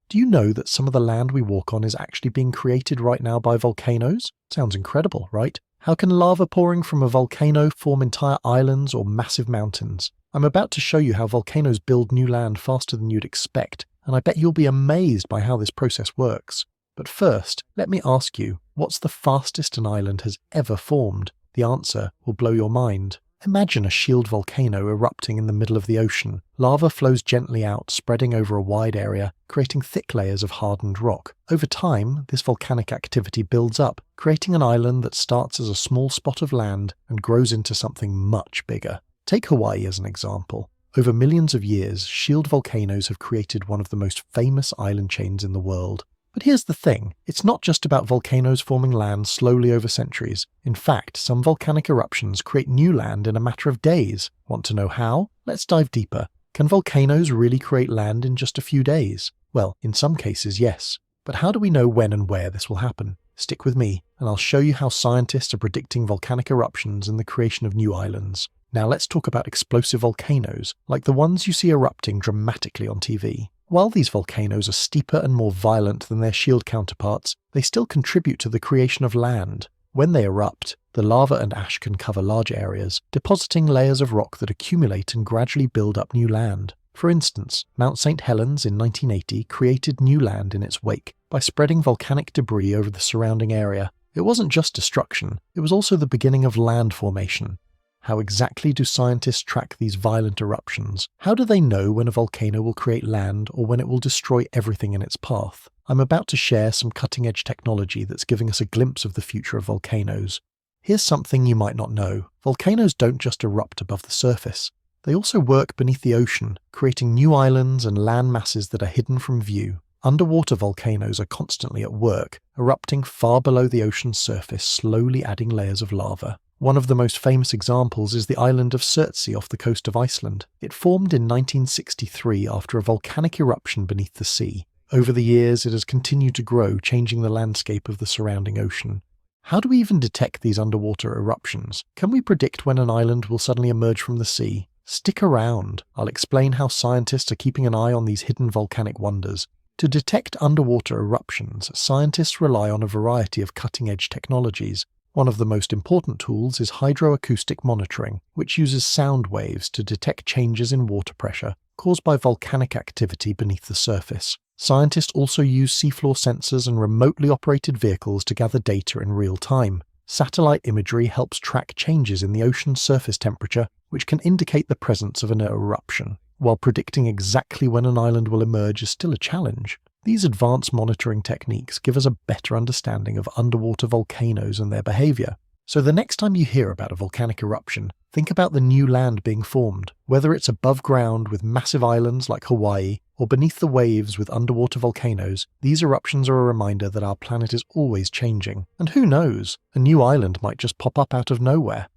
Do you know that some of the land we walk on is actually being created right now by volcanoes? Sounds incredible, right? How can lava pouring from a volcano form entire islands or massive mountains? I'm about to show you how volcanoes build new land faster than you'd expect, and I bet you'll be amazed by how this process works. But first, let me ask you, what's the fastest an island has ever formed? The answer will blow your mind. Imagine a shield volcano erupting in the middle of the ocean. Lava flows gently out, spreading over a wide area, creating thick layers of hardened rock. Over time, this volcanic activity builds up, creating an island that starts as a small spot of land and grows into something much bigger. Take Hawaii as an example. Over millions of years, shield volcanoes have created one of the most famous island chains in the world. But here's the thing, it's not just about volcanoes forming land slowly over centuries. In fact, some volcanic eruptions create new land in a matter of days. Want to know how? Let's dive deeper. Can volcanoes really create land in just a few days? Well, in some cases, yes. But how do we know when and where this will happen? Stick with me, and I'll show you how scientists are predicting volcanic eruptions and the creation of new islands. Now let's talk about explosive volcanoes, like the ones you see erupting dramatically on TV. While these volcanoes are steeper and more violent than their shield counterparts, they still contribute to the creation of land. When they erupt, the lava and ash can cover large areas, depositing layers of rock that accumulate and gradually build up new land. For instance, Mount St. Helens in 1980 created new land in its wake by spreading volcanic debris over the surrounding area. It wasn't just destruction, it was also the beginning of land formation. How exactly do scientists track these violent eruptions? How do they know when a volcano will create land or when it will destroy everything in its path? I'm about to share some cutting-edge technology that's giving us a glimpse of the future of volcanoes. Here's something you might not know. Volcanoes don't just erupt above the surface. They also work beneath the ocean, creating new islands and land masses that are hidden from view. Underwater volcanoes are constantly at work, erupting far below the ocean's surface, slowly adding layers of lava. One of the most famous examples is the island of Surtsey off the coast of Iceland. It formed in 1963 after a volcanic eruption beneath the sea. Over the years, it has continued to grow, changing the landscape of the surrounding ocean. How do we even detect these underwater eruptions? Can we predict when an island will suddenly emerge from the sea? Stick around. I'll explain how scientists are keeping an eye on these hidden volcanic wonders. To detect underwater eruptions, scientists rely on a variety of cutting-edge technologies. One of the most important tools is hydroacoustic monitoring, which uses sound waves to detect changes in water pressure caused by volcanic activity beneath the surface. Scientists also use seafloor sensors and remotely operated vehicles to gather data in real time. Satellite imagery helps track changes in the ocean's surface temperature, which can indicate the presence of an eruption. While predicting exactly when an island will emerge is still a challenge, these advanced monitoring techniques give us a better understanding of underwater volcanoes and their behavior. So the next time you hear about a volcanic eruption, think about the new land being formed. Whether it's above ground with massive islands like Hawaii, or beneath the waves with underwater volcanoes, these eruptions are a reminder that our planet is always changing. And who knows, a new island might just pop up out of nowhere.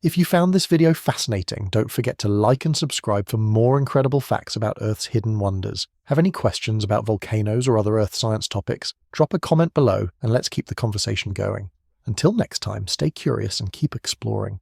If you found this video fascinating, don't forget to like and subscribe for more incredible facts about Earth's hidden wonders. Have any questions about volcanoes or other Earth science topics? Drop a comment below and let's keep the conversation going. Until next time, stay curious and keep exploring.